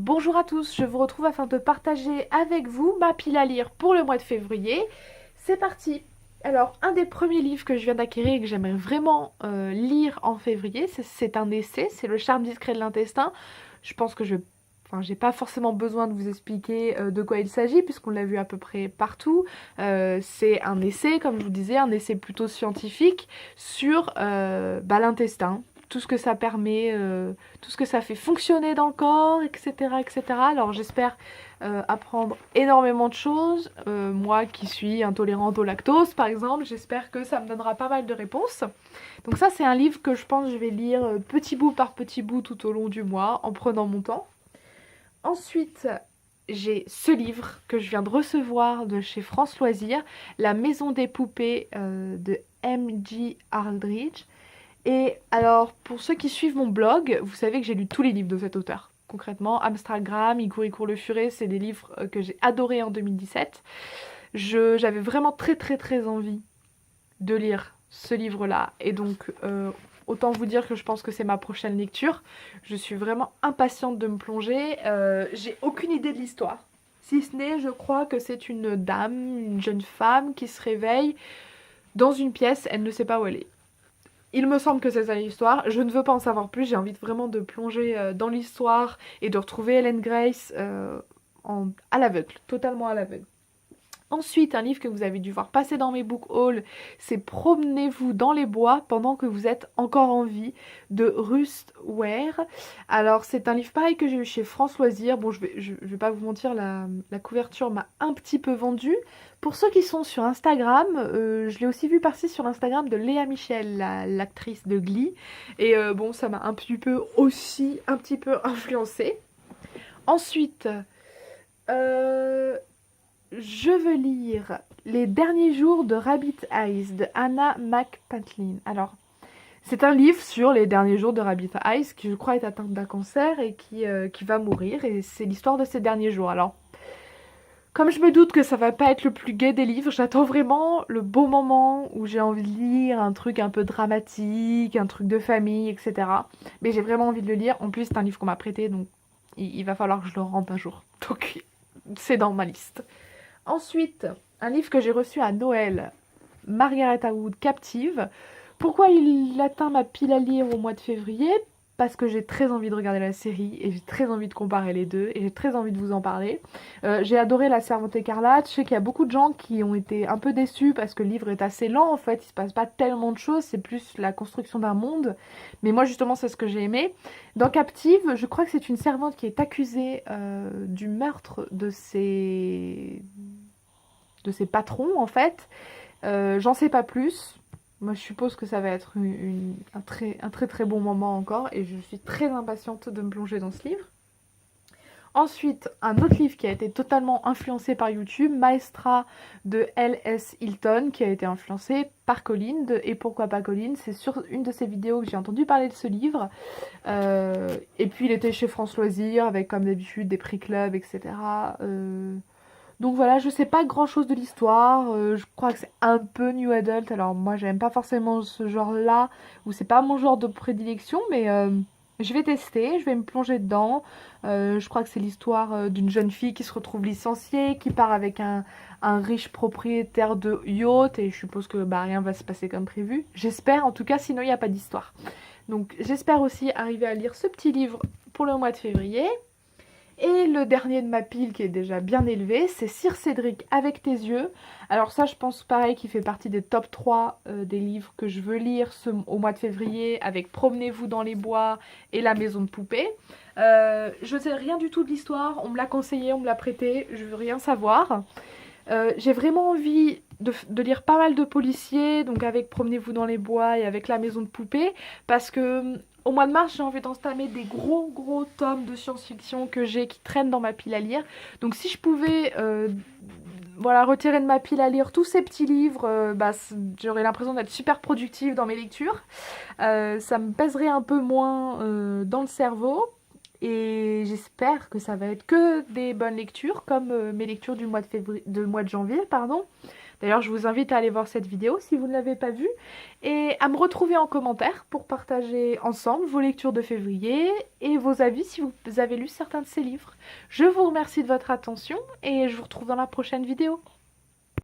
Bonjour à tous, je vous retrouve afin de partager avec vous ma pile à lire pour le mois de février. C'est parti. Alors, un des premiers livres que je viens d'acquérir et que j'aimerais vraiment lire en février, c'est un essai, c'est Le charme discret de l'intestin. Je pense que j'ai pas forcément besoin de vous expliquer de quoi il s'agit puisqu'on l'a vu à peu près partout. C'est un essai, comme je vous disais, un essai plutôt scientifique sur l'intestin, tout ce que ça permet, tout ce que ça fait fonctionner dans le corps, etc. etc. Alors j'espère apprendre énormément de choses. Moi qui suis intolérante au lactose par exemple, j'espère que ça me donnera pas mal de réponses. Donc ça c'est un livre que je pense que je vais lire petit bout par petit bout tout au long du mois en prenant mon temps. Ensuite, j'ai ce livre que je viens de recevoir de chez France Loisirs, La Maison des Poupées de M.J. Aldridge. Et alors, pour ceux qui suivent mon blog, vous savez que j'ai lu tous les livres de cet auteur. Concrètement, Amsterdam, Il court le furet, c'est des livres que j'ai adorés en 2017. J'avais vraiment très envie de lire ce livre-là. Et donc, autant vous dire que je pense que c'est ma prochaine lecture. Je suis vraiment impatiente de me plonger. J'ai aucune idée de l'histoire. Si ce n'est, je crois que c'est une dame, une jeune femme qui se réveille dans une pièce, elle ne sait pas où elle est. Il me semble que c'est ça l'histoire. Je ne veux pas en savoir plus. J'ai envie vraiment de plonger dans l'histoire et de retrouver Helen Grace à l'aveugle, totalement à l'aveugle. Ensuite, un livre que vous avez dû voir passer dans mes book hauls, c'est Promenez-vous dans les bois pendant que vous êtes encore en vie de Rust Ware. Alors, c'est un livre pareil que j'ai eu chez France Loisirs. Bon, je vais pas vous mentir, la couverture m'a un petit peu vendue. Pour ceux qui sont sur Instagram, je l'ai aussi vu passer sur l'Instagram de Léa Michel, l'actrice de Glee. Et bon, ça m'a un petit peu influencée. Ensuite, je veux lire Les derniers jours de Rabbit Eyes de Anna McPatlin. Alors, c'est un livre sur les derniers jours de Rabbit Eyes qui, je crois, est atteinte d'un cancer et qui va mourir. Et c'est l'histoire de ces derniers jours. Alors, comme je me doute que ça va pas être le plus gai des livres, j'attends vraiment le beau moment où j'ai envie de lire un truc un peu dramatique, un truc de famille, etc. Mais j'ai vraiment envie de le lire. En plus, c'est un livre qu'on m'a prêté, donc il va falloir que je le rende un jour. Donc, c'est dans ma liste. Ensuite, un livre que j'ai reçu à Noël, Margaret Atwood Captive. Pourquoi il atteint ma pile à lire au mois de février? Parce que j'ai très envie de regarder la série et j'ai très envie de comparer les deux et j'ai très envie de vous en parler. J'ai adoré La Servante écarlate. Je sais qu'il y a beaucoup de gens qui ont été un peu déçus parce que le livre est assez lent en fait. Il se passe pas tellement de choses, c'est plus la construction d'un monde. Mais moi justement c'est ce que j'ai aimé. Dans Captive, je crois que c'est une servante qui est accusée du meurtre de ses patrons en fait. J'en sais pas plus. Moi je suppose que ça va être un très bon moment encore et je suis très impatiente de me plonger dans ce livre. Ensuite, un autre livre qui a été totalement influencé par YouTube, Maestra de L.S. Hilton, qui a été influencé par Colline, Et pourquoi pas Colline. C'est sur une de ses vidéos que j'ai entendu parler de ce livre. Et puis il était chez France Loisirs, avec comme d'habitude des prix club, etc. Donc voilà, je sais pas grand chose de l'histoire, je crois que c'est un peu new adult, alors moi j'aime pas forcément ce genre là, ou c'est pas mon genre de prédilection, mais je vais tester, je vais me plonger dedans. Je crois que c'est l'histoire d'une jeune fille qui se retrouve licenciée, qui part avec un riche propriétaire de yacht, et je suppose que rien va se passer comme prévu. J'espère en tout cas, sinon il n'y a pas d'histoire. Donc j'espère aussi arriver à lire ce petit livre pour le mois de février. Et le dernier de ma pile qui est déjà bien élevé, c'est Sir Cédric avec tes yeux. Alors ça je pense pareil qu'il fait partie des top 3 des livres que je veux lire au mois de février avec Promenez-vous dans les bois et La maison de poupée. Je ne sais rien du tout de l'histoire, on me l'a conseillé, on me l'a prêté, je veux rien savoir. J'ai vraiment envie de lire pas mal de policiers, donc avec Promenez-vous dans les bois et avec La maison de poupée, parce que au mois de mars, j'ai envie d'entamer des gros tomes de science-fiction qui traînent dans ma pile à lire. Donc si je pouvais retirer de ma pile à lire tous ces petits livres, j'aurais l'impression d'être super productive dans mes lectures. Ça me pèserait un peu moins dans le cerveau. Et j'espère que ça va être que des bonnes lectures, comme mes lectures du mois de janvier, pardon. D'ailleurs, je vous invite à aller voir cette vidéo si vous ne l'avez pas vue et à me retrouver en commentaire pour partager ensemble vos lectures de février et vos avis si vous avez lu certains de ces livres. Je vous remercie de votre attention et je vous retrouve dans la prochaine vidéo.